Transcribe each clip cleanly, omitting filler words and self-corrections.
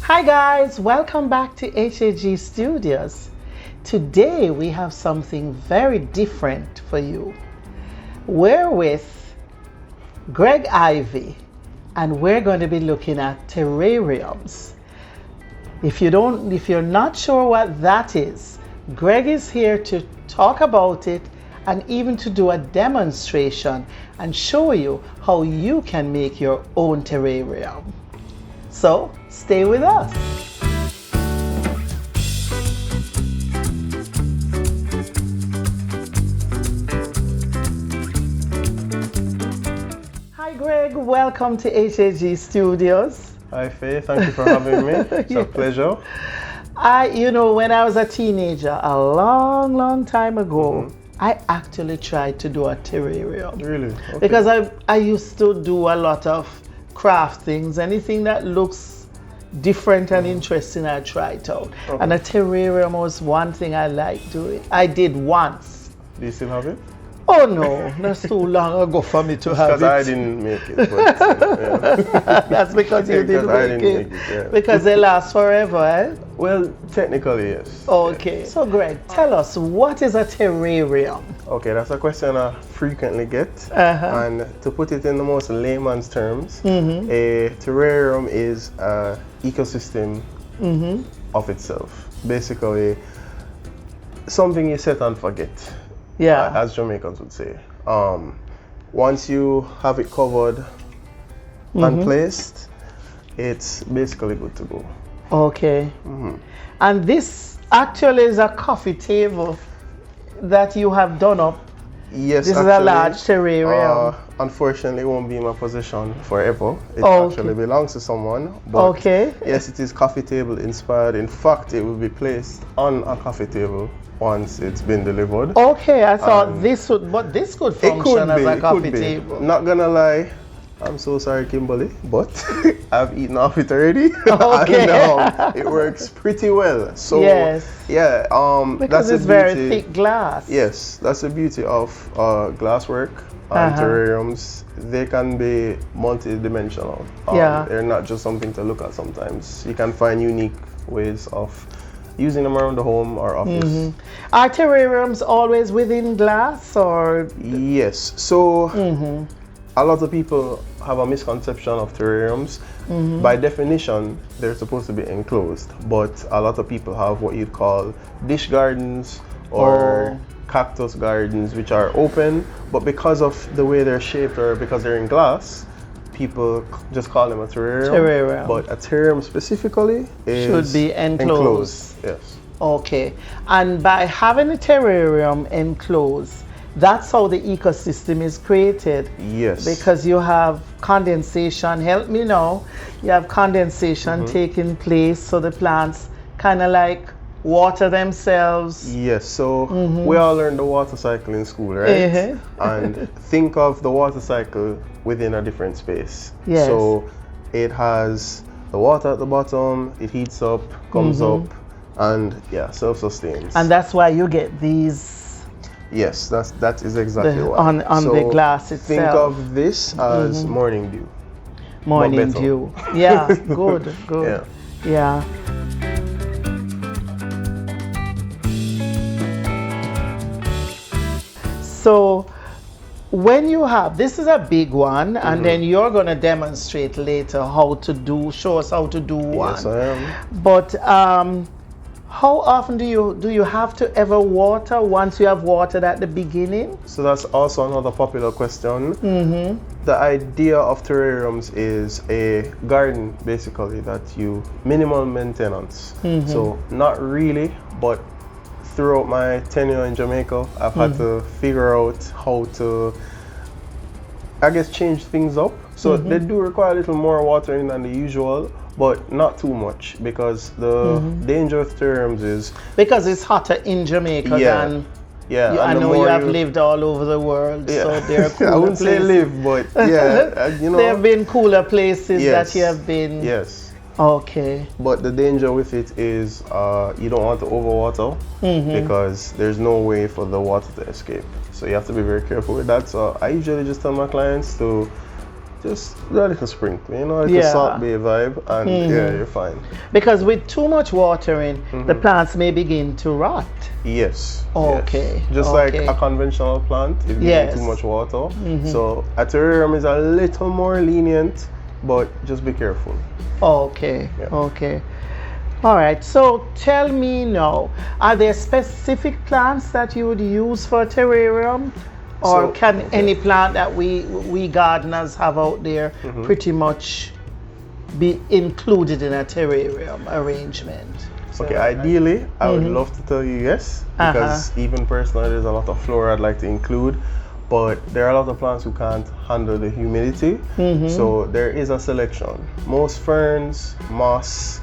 Hi guys, welcome back to HAG Studios. Today we have something very different for you. We're with Greg Ivey and we're going to be looking at terrariums. If you're not sure what that is, Greg is here to talk about it and even to do a demonstration and show you how you can make your own terrarium. So stay with us. Hi Greg, welcome to HAG Studios. Hi Faye, thank you for having me. It's a pleasure. When I was a teenager, a long time ago, I actually tried to do a terrarium. Really? Okay. Because I used to do a lot of craft things. Anything that looks different and interesting, I tried out. Okay. And a terrarium was one thing I liked doing. I did once. Do you still have it? Oh no, that's too long ago for me to have it. Because I didn't make it. But, yeah. That's because you didn't make it. Yeah. Because they last forever, eh? Well, technically, yes. Okay. So Greg, tell us, what is a terrarium? Okay, that's a question I frequently get. And to put it in the most layman's terms, a terrarium is an ecosystem of itself. Basically, something you set and forget. Yeah. As Jamaicans would say. Once you have it covered and placed, it's basically good to go. Okay. And this actually is a coffee table that you have done up. Yes, this actually, is a large terrarium. Unfortunately, it won't be in my possession forever. It actually belongs to someone. But yes, it is coffee table inspired. In fact, it will be placed on a coffee table once it's been delivered. Okay, I thought this could function as a coffee table. Not gonna lie, I'm so sorry, Kimberly, but I've eaten off it already. Okay. And it works pretty well. So yeah, because that's it's very thick glass. Yes, that's the beauty of glasswork and terrariums. They can be multi-dimensional. They're not just something to look at sometimes. You can find unique ways of using them around the home or office. Are terrariums always within glass or? Yes. So a lot of people have a misconception of terrariums. By definition, they're supposed to be enclosed, but a lot of people have what you'd call dish gardens or cactus gardens, which are open, but because of the way they're shaped or because they're in glass, people just call them a terrarium. But a terrarium specifically should be enclosed. Yes. Okay. And by having a terrarium enclosed, that's how the ecosystem is created. Yes. Because you have condensation. Help me now. You have condensation taking place, so the plants kind of like water themselves. Yes. So we all learned the water cycle in school, right? And think of the water cycle within a different space. Yes. So it has the water at the bottom, it heats up, comes up, and self-sustains. And that's why you get these. Yes, that is exactly why. On the glass itself. Think of this as morning dew. Morning dew. Yeah, good. Yeah. So when you have, this is a big one, and then you're going to demonstrate later show us how to do one. Yes, I am. But how often do you have to ever water once you have watered at the beginning? So that's also another popular question. The idea of terrariums is a garden, basically, that you minimal maintenance. So not really, but throughout my tenure in Jamaica, I've had to figure out how to, I guess, change things up. So they do require a little more watering than the usual, but not too much, because the danger with terrariums is because it's hotter in Jamaica than. Yeah, I know you have lived all over the world, so there are cooler I wouldn't say live, but there have been cooler places that you have been. Yes. Okay. But the danger with it is you don't want to overwater because there's no way for the water to escape. So you have to be very careful with that. So I usually just tell my clients to just do a little sprinkle, you know, like a Yeah. Salt Bay vibe, and yeah, you're fine. Because with too much watering, the plants may begin to rot. Yes. Okay, Yes. Just okay. like a conventional plant, if you Yes. need too much water. So a terrarium is a little more lenient, but just be careful. Okay, Yeah. okay. All right, so tell me now, are there specific plants that you would use for a terrarium? Or So- can any plant that we gardeners have out there pretty much be included in a terrarium arrangement? Okay, ideally, I would love to tell you yes, because even personally, there's a lot of flora I'd like to include, but there are a lot of plants who can't handle the humidity, so there is a selection. Most ferns, moss,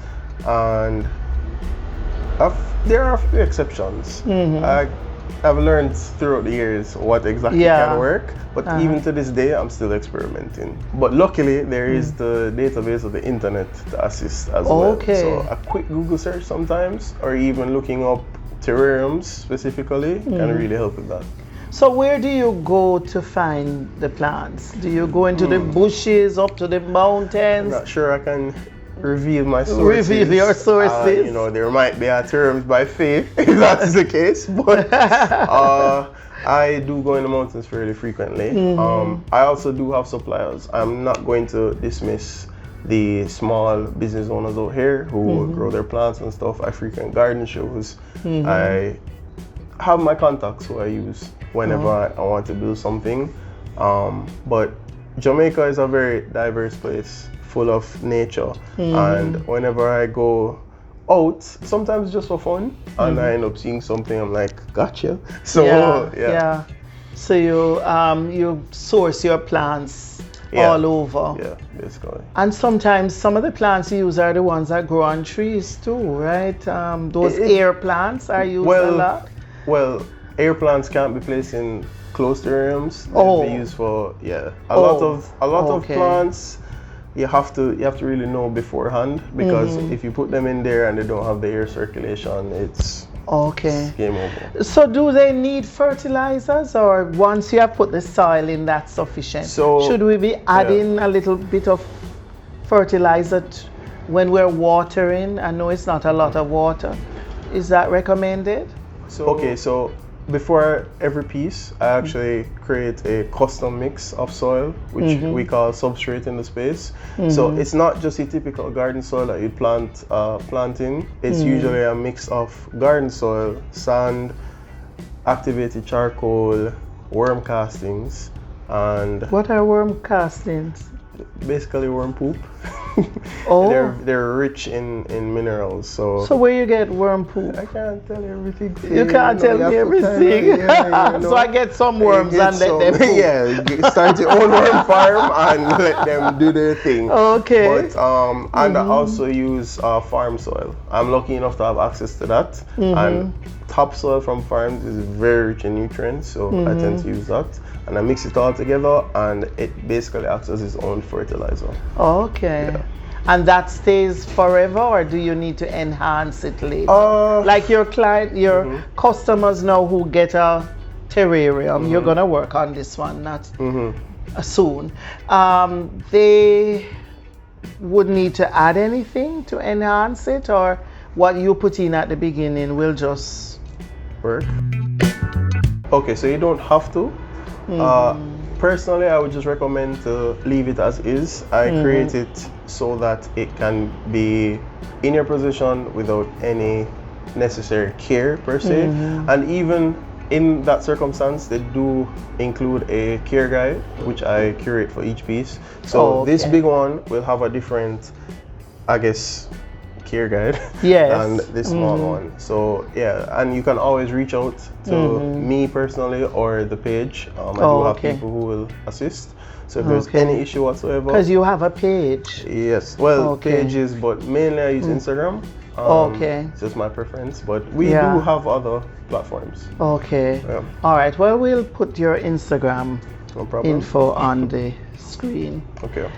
and there are a few exceptions. I've learned throughout the years what exactly can work, but even to this day, I'm still experimenting. But luckily, there is the database of the internet to assist as well. Okay. So a quick Google search sometimes, or even looking up terrariums specifically, can really help with that. So where do you go to find the plants? Do you go into the bushes, up to the I'm mountains? not sure I can reveal my sources. Reveal your sources. You know, there might be terrariums by faith if that is the case, but I do go in the mountains fairly frequently. I also do have suppliers. I'm not going to dismiss the small business owners out here who grow their plants and stuff. I frequent garden shows. I have my contacts who I use whenever I want to do something. But Jamaica is a very diverse place, full of nature, and whenever I go out, sometimes just for fun, and I end up seeing something, I'm like, gotcha. So yeah. So you source your plants all over. Yeah, basically. And sometimes some of the plants you use are the ones that grow on trees too, right? Those air plants are used a lot. Well, air plants can't be placed in closed terrariums. They're used for a lot of plants. You have to really know beforehand, because if you put them in there and they don't have the air circulation, it's game over. So do they need fertilizers, or once you have put the soil in, that's sufficient? So should we be adding a little bit of fertilizer when we're watering? I know it's not a lot of water. Is that recommended? So before every piece, I actually create a custom mix of soil, which we call substrate in the space. So it's not just a typical garden soil that you plant in. It's usually a mix of garden soil, sand, activated charcoal, worm castings, and what are worm castings? basically worm poop. Oh. They're rich in minerals. So where you get worm poop? I can't tell you everything. You can't tell me everything. So I get some worms and let them poop. Yeah, start your own worm farm and let them do their thing. Okay. But and I also use farm soil. I'm lucky enough to have access to that. And topsoil from farms is very rich in nutrients, so I tend to use that. And I mix it all together, and it basically acts as its own fertilizer. Okay. Yeah. And that stays forever, or do you need to enhance it later? Like your customers now who get a terrarium, you're gonna work on this one, not soon. They would need to add anything to enhance it, or what you put in at the beginning will just work. Okay, so you don't have to. Personally, I would just recommend to leave it as is. I create it so that it can be in your possession without any necessary care per se. And even in that circumstance, they do include a care guide, which I curate for each piece. So this big one will have a different, I guess, care guide than this small one. So yeah, and you can always reach out to me personally or the page. I do have people who will assist. So if there's any issue whatsoever. Because you have a page. Yes, well, pages, but mainly I use Instagram. It's just my preference, but we do have other platforms. Okay. Yeah. All right. Well, we'll put your Instagram No problem. info on the screen. Okay.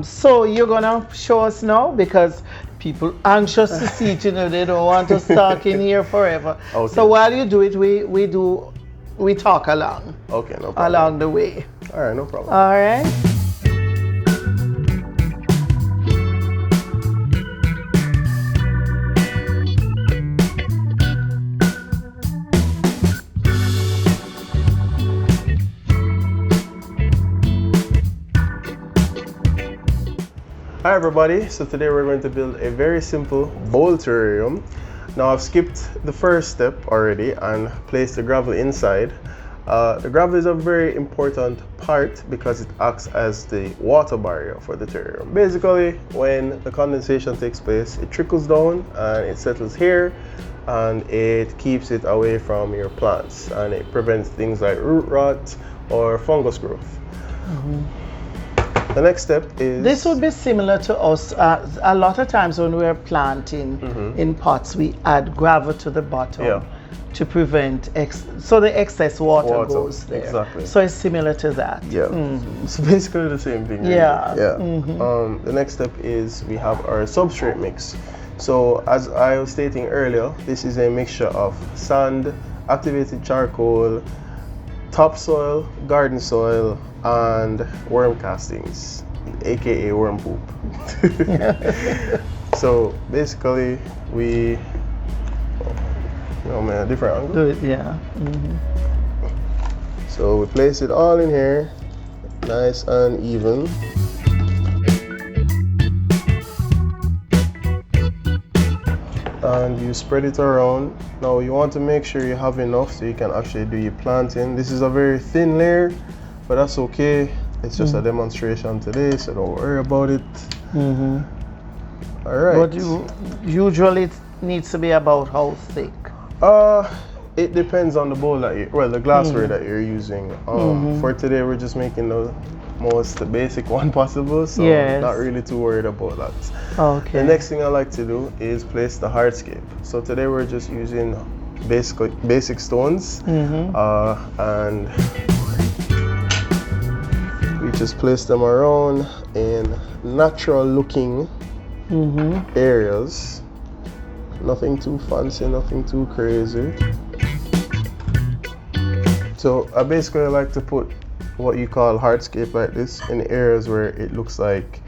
So you're gonna show us now, because people anxious to see it, they don't want us talking here forever. Okay. So while you do it, we talk along. Okay, no problem. Along the way. All right, no problem. All right. Hi everybody, so today we're going to build a very simple bowl terrarium. Now I've skipped the first step already and placed the gravel inside. The gravel is a very important part because it acts as the water barrier for the terrarium. Basically, when the condensation takes place, it trickles down and it settles here and it keeps it away from your plants and it prevents things like root rot or fungus growth. The next step is... This would be similar to us. A lot of times when we're planting in pots, we add gravel to the bottom to prevent, so the excess water goes there. Exactly. So it's similar to that. Yeah. It's basically the same thing. Really. Yeah. The next step is we have our substrate mix. So as I was stating earlier, this is a mixture of sand, activated charcoal, topsoil, garden soil, and worm castings, aka worm poop. So basically we, different angle. Do it, yeah. So we place it all in here, nice and even. And you spread it around. Now you want to make sure you have enough so you can actually do your planting. This is a very thin layer, but that's okay. It's just a demonstration today, so don't worry about it. All right. But usually it needs to be about how thick? It depends on the bowl that the glassware that you're using. For today, we're just making the basic one possible, so not really too worried about that. Okay. The next thing I like to do is place the hardscape. So today we're just using basic stones, and we just place them around in natural looking areas. Nothing too fancy, nothing too crazy. So I basically like to put what you call hardscape like this in areas where it looks like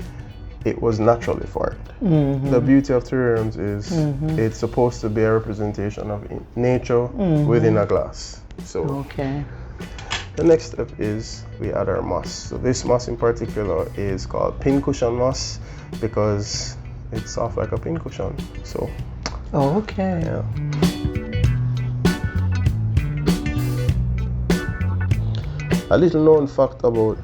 it was naturally formed. The beauty of terrariums is it's supposed to be a representation of nature within a glass. So the next step is we add our moss. So this moss in particular is called pincushion moss because it's soft like a pincushion. So yeah. A little known fact about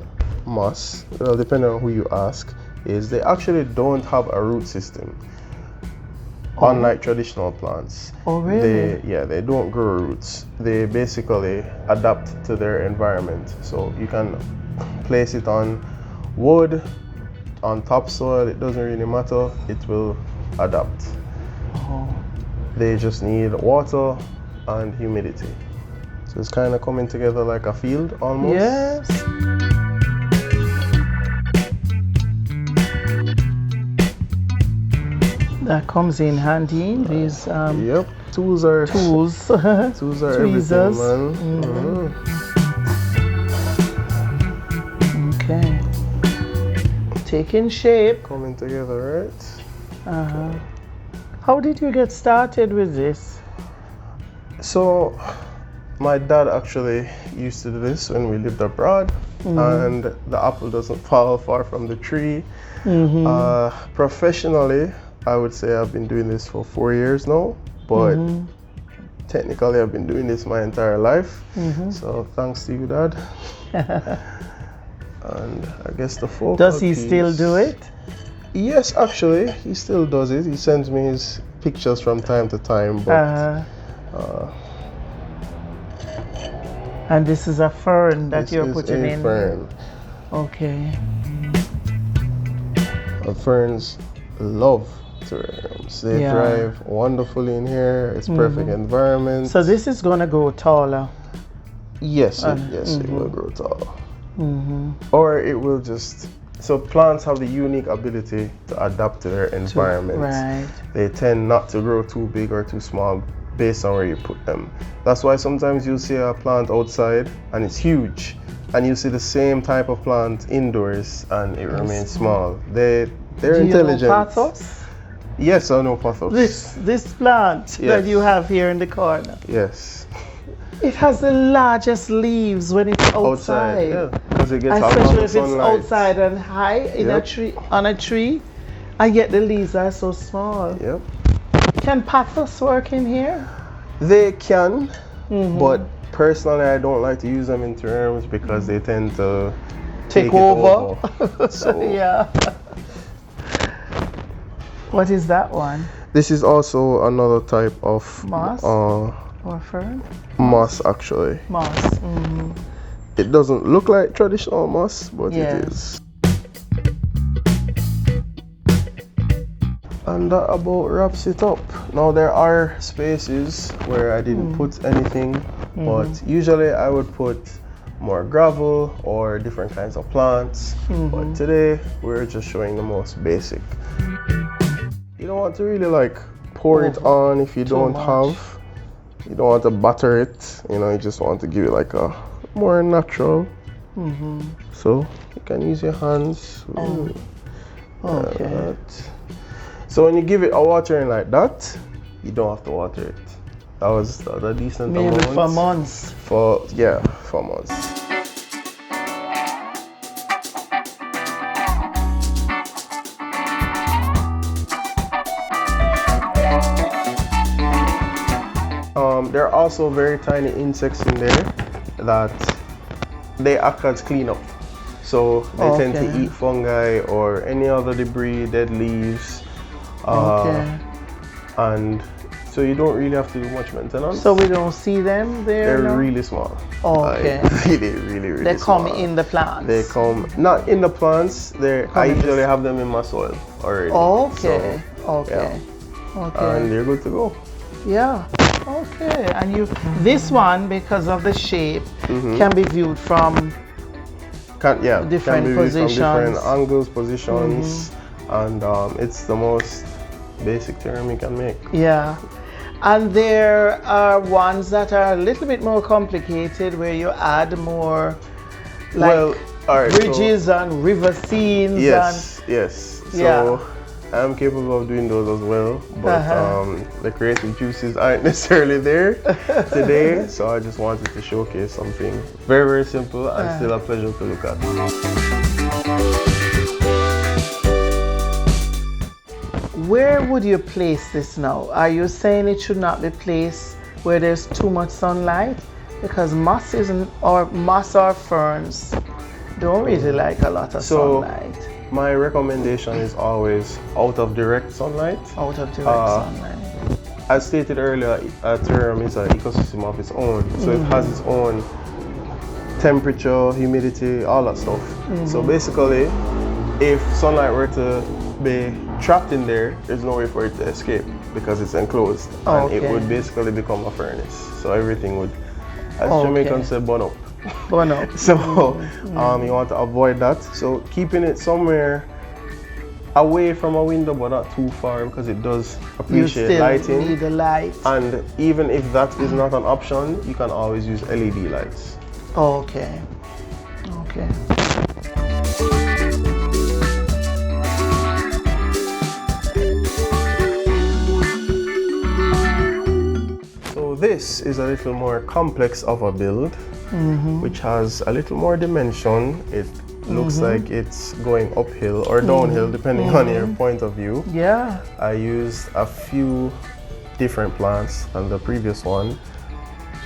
moss, well, depending on who you ask, is they actually don't have a root system, unlike traditional plants. Oh, really? They don't grow roots. They basically adapt to their environment. So you can place it on wood, on topsoil, it doesn't really matter, it will adapt. They just need water and humidity. So it's kind of coming together like a field almost. Yes. That comes in handy. These tools are tools. Tools are tweezers. everything, man. Okay. Taking shape. Coming together, right? How did you get started with this? So my dad actually used to do this when we lived abroad, and the apple doesn't fall far from the tree. Professionally, I would say I've been doing this for 4 years now, but technically I've been doing this my entire life. So thanks to you, Dad. And I guess the focal Does he piece, still do it? Yes, actually, he still does it. He sends me his pictures from time to time, but and this is a fern that you're putting in. Fern. Okay. Ferns love terrariums. They thrive wonderfully in here. It's perfect environment. So this is gonna grow taller. Yes, it will grow taller. Or it will just. So plants have the unique ability to adapt to their environment. Right. They tend not to grow too big or too small based on where you put them. That's why sometimes you'll see a plant outside and it's huge, and you see the same type of plant indoors and it remains small. They're intelligent. You know pothos? Yes, I know pothos. This plant that you have here in the corner. Yes. It has the largest leaves when it's outside. Yeah, because it gets especially if it's sunlight. outside and high in a tree, on a tree. And yet the leaves are so small. Yep. Can pothos work in here? They can, but personally I don't like to use them in terrariums because they tend to Take it over. So Yeah. What is that one? this is also another type of Moss or fern? moss actually. Moss. It doesn't look like traditional moss, but Yeah. it is. And that about wraps it up. Now there are spaces where I didn't put anything, but usually I would put more gravel or different kinds of plants. But today we're just showing the most basic. You don't want to really like pour it on if you don't have. You don't want to butter it. You know, you just want to give it like a more natural. So you can use your hands. Okay. So when you give it a watering like that, you don't have to water it. That was the decent Maybe amount. for months. For months. There are also very tiny insects in there that they act as cleanup. So they tend to eat fungi or any other debris, dead leaves. And so you don't really have to do much maintenance. So we don't see them there? They're really small. Okay. Really They small. come in the plants? They come, not in the plants, I usually have them in my soil already. Okay. So, Okay. And they're good to go. Yeah. Okay. And this one, because of the shape, can be viewed from different can be positions. from different angles, positions, and it's the most basic terrarium you can make. Yeah. And there are ones that are a little bit more complicated where you add more bridges and river scenes. Yes. So Yeah. I'm capable of doing those as well, but the creative juices aren't necessarily there today, so I just wanted to showcase something very, very simple and still a pleasure to look at. Where would you place this now? Are you saying it should not be placed where there's too much sunlight? Because moss or ferns don't really like a lot of sunlight. My recommendation is always out of direct sunlight. Out of direct sunlight. As stated earlier, a terrarium is an ecosystem of its own. So it has its own temperature, humidity, all that stuff. So basically, if sunlight were to be trapped in there, there's no way for it to escape because it's enclosed. And it would basically become a furnace. So everything would, as Jamaicans say, burn up. So you want to avoid that. So keeping it somewhere away from a window but not too far because it does appreciate lighting. You need the light. And even if that is not an option, you can always use LED lights. Okay. So this is a little more complex of a build, which has a little more dimension. It looks like it's going uphill or downhill depending on your point of view. Yeah. I used a few different plants than the previous one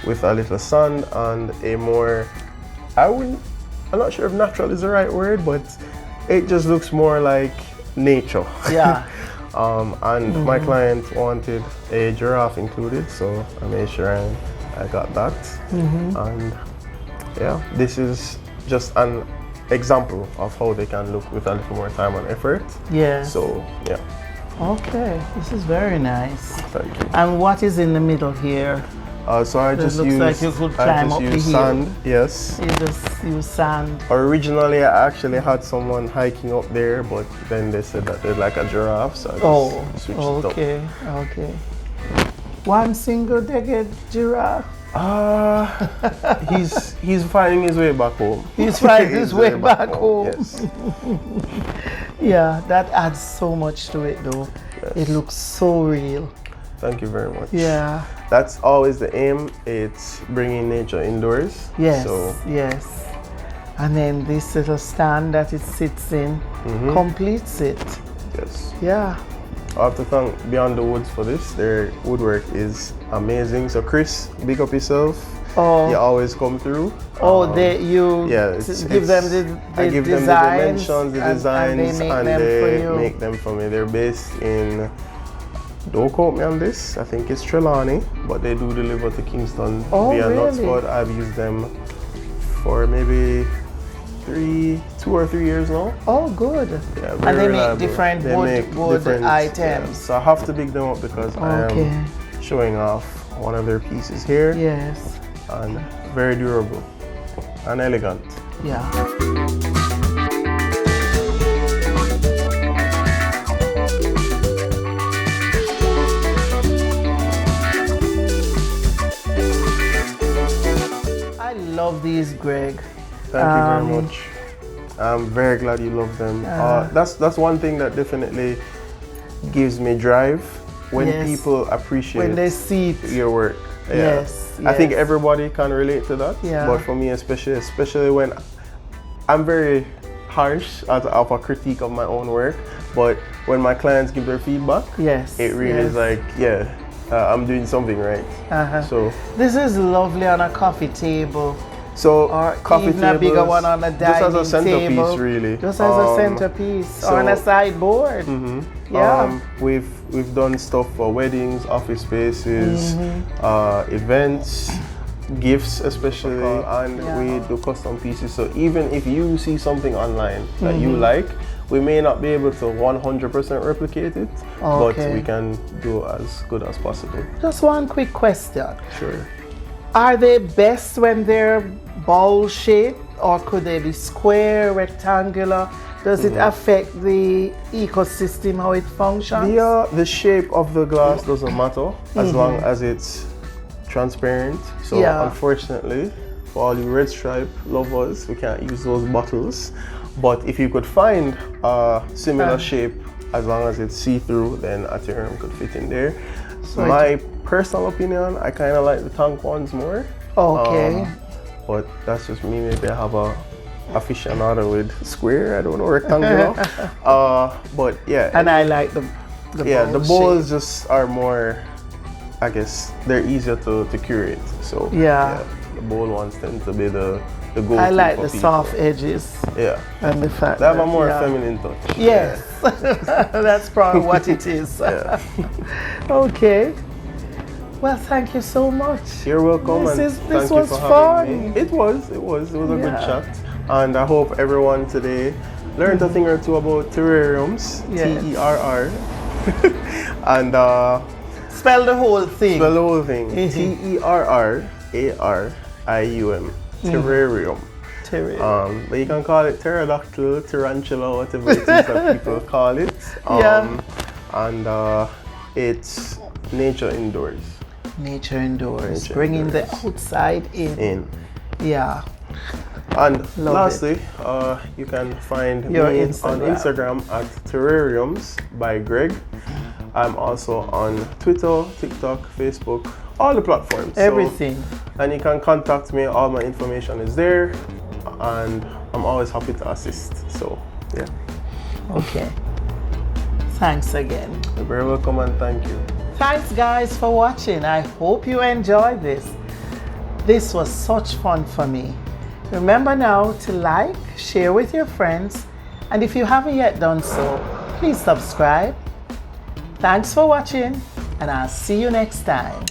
with a little sand and a more, I'm not sure if natural is the right word, but it just looks more like nature. Yeah. And my client wanted a giraffe included, so I made sure I got that. And yeah, this is just an example of how they can look with a little more time and effort. Yeah. So yeah. Okay, this is very nice. Thank you. And what is in the middle here? So I just looks used, like you could climb up the hill. sand. Yes. You just use sand. Originally, I actually had someone hiking up there, but then they said that they're like a giraffe, so I just switched it up. Okay. One single-legged giraffe. He's finding his way back home. He's finding his way back home. Yes. Yeah, that adds so much to it, though. Yes. It looks so real. Thank you very much. Yeah. That's always the aim. It's bringing nature indoors. Yes. So. Yes. And then this little stand that it sits in completes it. Yes. Yeah. I have to thank Beyond the Woods for this. Their woodwork is amazing. So Chris, big up yourself. Oh. You always come through. Give them I give them the dimensions, the designs, and they make them for me. They're based in, don't quote me on this, I think it's Trelawney, but they do deliver to Kingston via Nutspot. I've used them for maybe 2 or 3 years now. Oh, good. Yeah, and they reliable. make different wood items. Yeah. So I have to big them up because I am showing off one of their pieces here. Yes. And very durable and elegant. Yeah. I love these, Greg. Thank you very much. I'm very glad you love them. That's one thing that definitely gives me drive when people appreciate when they see your work. Yeah. Yes. I think everybody can relate to that. Yeah. But for me especially when I'm very harsh of a critique of my own work, but when my clients give their feedback, it really is like, I'm doing something right. So this is lovely on a coffee table. So or coffee even a bigger one on a dining just as a centerpiece, table, really. Just as a centerpiece or on a sideboard. Yeah. We've done stuff for weddings, office spaces, events, gifts especially, and we do custom pieces. So even if you see something online that you like, we may not be able to 100% replicate it, but we can do as good as possible. Just one quick question. Sure. Are they best when they're bowl shaped, or could they be square, rectangular? Does it affect the ecosystem, how it functions? The shape of the glass doesn't matter as long as it's transparent. So unfortunately, for all you red stripe lovers, we can't use those bottles. But if you could find a similar shape, as long as it's see-through, then a terrarium could fit in there. So my personal opinion, I kind of like the tank ones more. But that's just me. Maybe I have a aficionado with square, I don't know, rectangular. But yeah. And I like the the bowls just are more, I guess, they're easier to curate. So the bowl ones tend to be the go-to. I like the soft edges. Yeah. And the fact they have a more feminine touch. Yes. That's probably what it is. Okay. Well, thank you so much. You're welcome. This was fun. It was a good chat. And I hope everyone today learned a thing or two about terrariums. Terr. And spell the whole thing. Terrarium. Terrarium. But you can call it pterodactyl, tarantula, whatever it is that people call it. And it's nature indoors. Nature indoors. Bringing the outside in. Yeah. And lastly, you can find me on Instagram at Terrariums by Greg. I'm also on Twitter, TikTok, Facebook, all the platforms. Everything. And you can contact me. All my information is there. And I'm always happy to assist. So, yeah. Okay. Thanks again. You're very welcome and thank you. Thanks, guys, for watching. I hope you enjoyed this. This was such fun for me. Remember now to like, share with your friends, and if you haven't yet done so, please subscribe. Thanks for watching, and I'll see you next time.